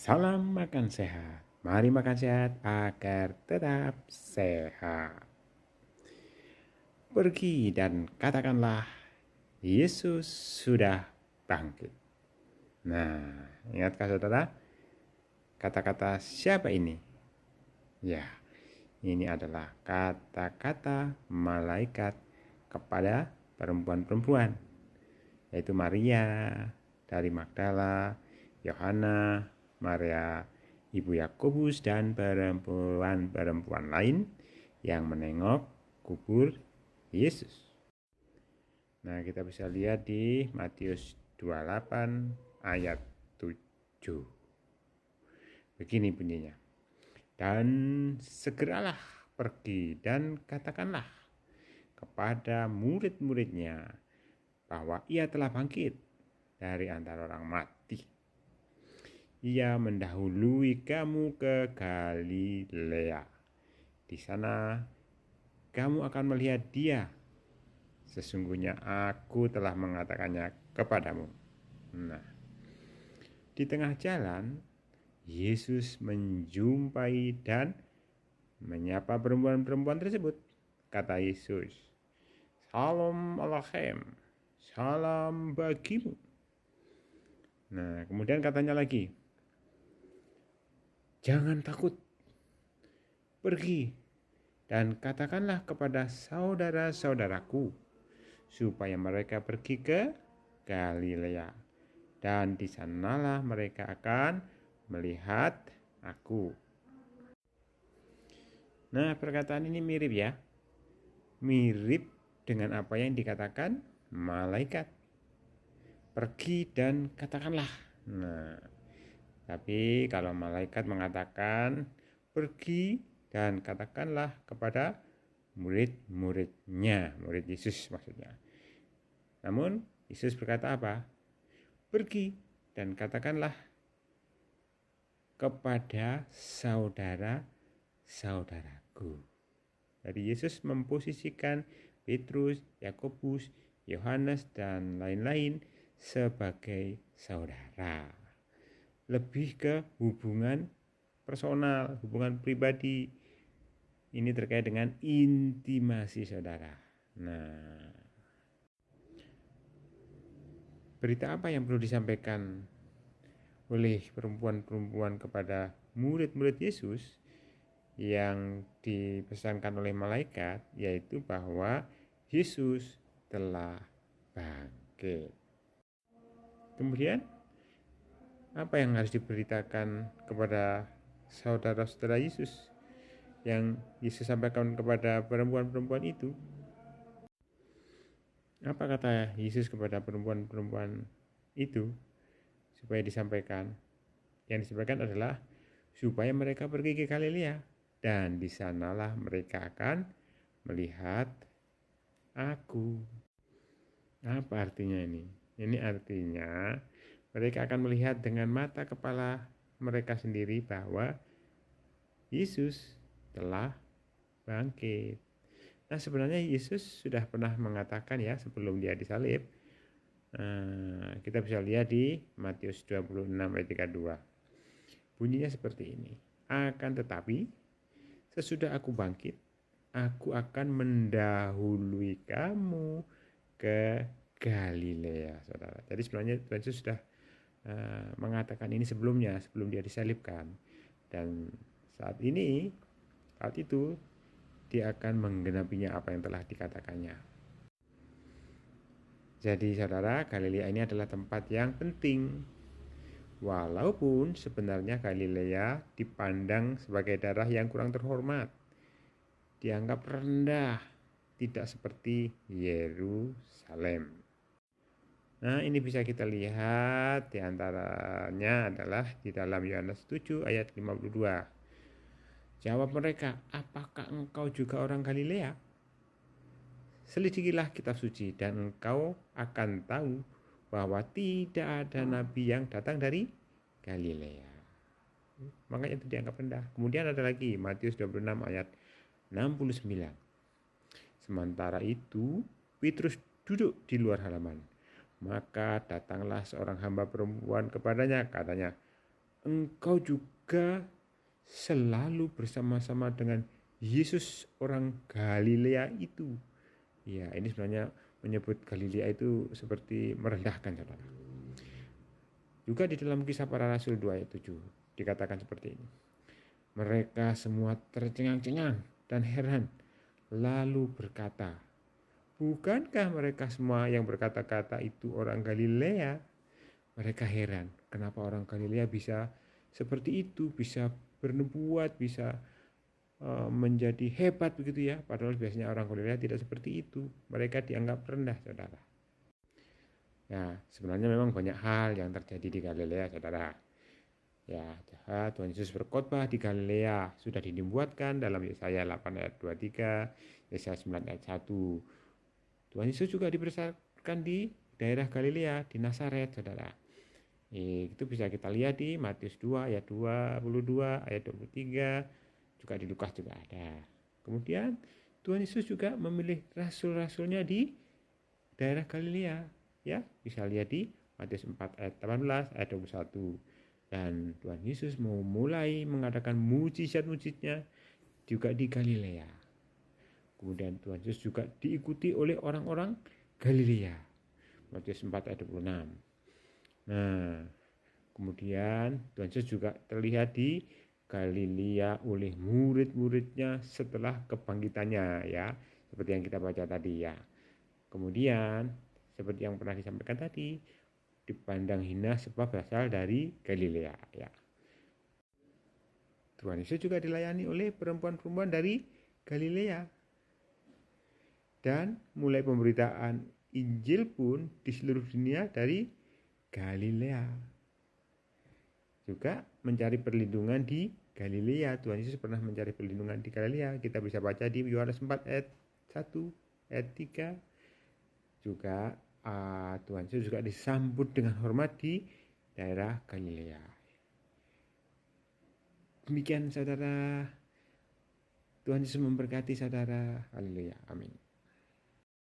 Salam makan sehat. Mari makan sehat agar tetap sehat. Pergi dan katakanlah, Yesus sudah bangkit. Nah, ingatkah saudara? Kata-kata siapa ini? Ya, ini adalah kata-kata malaikat kepada perempuan-perempuan, yaitu Maria dari Magdala, Yohana, Maria ibu Yakobus, dan perempuan-perempuan lain yang menengok kubur Yesus. Nah, kita bisa lihat di Matius 28 ayat 7. Begini bunyinya. Dan segeralah pergi dan katakanlah kepada murid-muridnya bahwa ia telah bangkit dari antara orang mati. Ia mendahului kamu ke Galilea. Di sana kamu akan melihat dia. Sesungguhnya aku telah mengatakannya kepadamu. Nah, di tengah jalan, Yesus menjumpai dan menyapa perempuan-perempuan tersebut. Kata Yesus, Salam Aleichem, salam bagimu. Nah, kemudian katanya lagi, jangan takut, pergi dan katakanlah kepada saudara-saudaraku supaya mereka pergi ke Galilea, dan di sanalah mereka akan melihat aku. Nah, perkataan ini mirip ya. Mirip dengan apa yang dikatakan malaikat. Pergi dan katakanlah. Nah, tapi kalau malaikat mengatakan pergi dan katakanlah kepada murid-muridnya, murid Yesus maksudnya. Namun Yesus berkata apa? Pergi dan katakanlah kepada saudara-saudaraku. Jadi Yesus memposisikan Petrus, Yakobus, Yohanes, dan lain-lain sebagai saudara. Lebih ke hubungan personal, hubungan pribadi. Ini terkait dengan intimasi saudara. Nah, berita apa yang perlu disampaikan oleh perempuan-perempuan kepada murid-murid Yesus yang dipesankan oleh malaikat, yaitu bahwa Yesus telah bangkit. Kemudian apa yang harus diberitakan kepada saudara-saudara Yesus yang Yesus sampaikan kepada perempuan-perempuan itu? Apa kata Yesus kepada perempuan-perempuan itu supaya disampaikan? Yang disampaikan adalah supaya mereka pergi ke Galilea, dan di sanalah mereka akan melihat aku. Apa artinya ini? Ini artinya mereka akan melihat dengan mata kepala mereka sendiri bahwa Yesus telah bangkit. Nah, sebenarnya Yesus sudah pernah mengatakan ya sebelum dia disalib. Kita bisa lihat di Matius 26 ayat 32. Bunyinya seperti ini. Akan tetapi sesudah aku bangkit, aku akan mendahului kamu ke Galilea, saudara. Jadi sebenarnya Tuhan Yesus sudah mengatakan ini sebelumnya, sebelum dia disalibkan. Dan saat itu dia akan menggenapinya apa yang telah dikatakannya. Jadi saudara, Galilea ini adalah tempat yang penting. Walaupun sebenarnya Galilea dipandang sebagai daerah yang kurang terhormat, dianggap rendah, tidak seperti Yerusalem. Nah, ini bisa kita lihat diantaranya adalah di dalam Yohanes 7 ayat 52. Jawab mereka, apakah engkau juga orang Galilea? Selidikilah kitab suci dan engkau akan tahu bahwa tidak ada nabi yang datang dari Galilea. Makanya itu dianggap rendah. Kemudian ada lagi Matius 26 ayat 69. Sementara itu Petrus duduk di luar halaman. Maka datanglah seorang hamba perempuan kepadanya, katanya, engkau juga selalu bersama-sama dengan Yesus orang Galilea itu. Ya, ini sebenarnya menyebut Galilea itu seperti merendahkan, saudara. Juga di dalam Kisah Para Rasul 2 ayat 7 dikatakan seperti ini. Mereka semua tercengang-cengang dan heran, lalu berkata, bukankah mereka semua yang berkata-kata itu orang Galilea? Mereka heran, kenapa orang Galilea bisa seperti itu, bisa bernubuat, bisa menjadi hebat begitu ya. Padahal biasanya orang Galilea tidak seperti itu. Mereka dianggap rendah, saudara. Ya, sebenarnya memang banyak hal yang terjadi di Galilea, saudara. Ya, Tuhan Yesus berkhotbah di Galilea sudah dinubuatkan dalam Yesaya 8 ayat 23, Yesaya 9 ayat 1. Tuhan Yesus juga dibesarkan di daerah Galilea, di Nazaret, saudara. Itu bisa kita lihat di Matius 2 ayat 22, ayat 23, juga di Lukas juga ada. Kemudian Tuhan Yesus juga memilih rasul-rasulnya di daerah Galilea, ya, bisa lihat di Matius 4 ayat 18, ayat 21. Dan Tuhan Yesus mau mulai mengadakan mujizat-mujizatnya juga di Galilea. Kemudian Tuhan Yesus juga diikuti oleh orang-orang Galilea. Matius 4 ayat 26. Nah, kemudian Tuhan Yesus juga terlihat di Galilea oleh murid-muridnya setelah kebangkitannya, ya, seperti yang kita baca tadi, ya. Kemudian seperti yang pernah disampaikan tadi, dipandang hina sebab berasal dari Galilea, ya. Tuhan Yesus juga dilayani oleh perempuan-perempuan dari Galilea. Dan mulai pemberitaan Injil pun di seluruh dunia dari Galilea. Juga mencari perlindungan di Galilea. Tuhan Yesus pernah mencari perlindungan di Galilea. Kita bisa baca di Yohanes 4 ayat 1, ayat 3. Juga Tuhan Yesus juga disambut dengan hormat di daerah Galilea. Demikian, saudara. Tuhan Yesus memberkati saudara. Haleluya. Amin.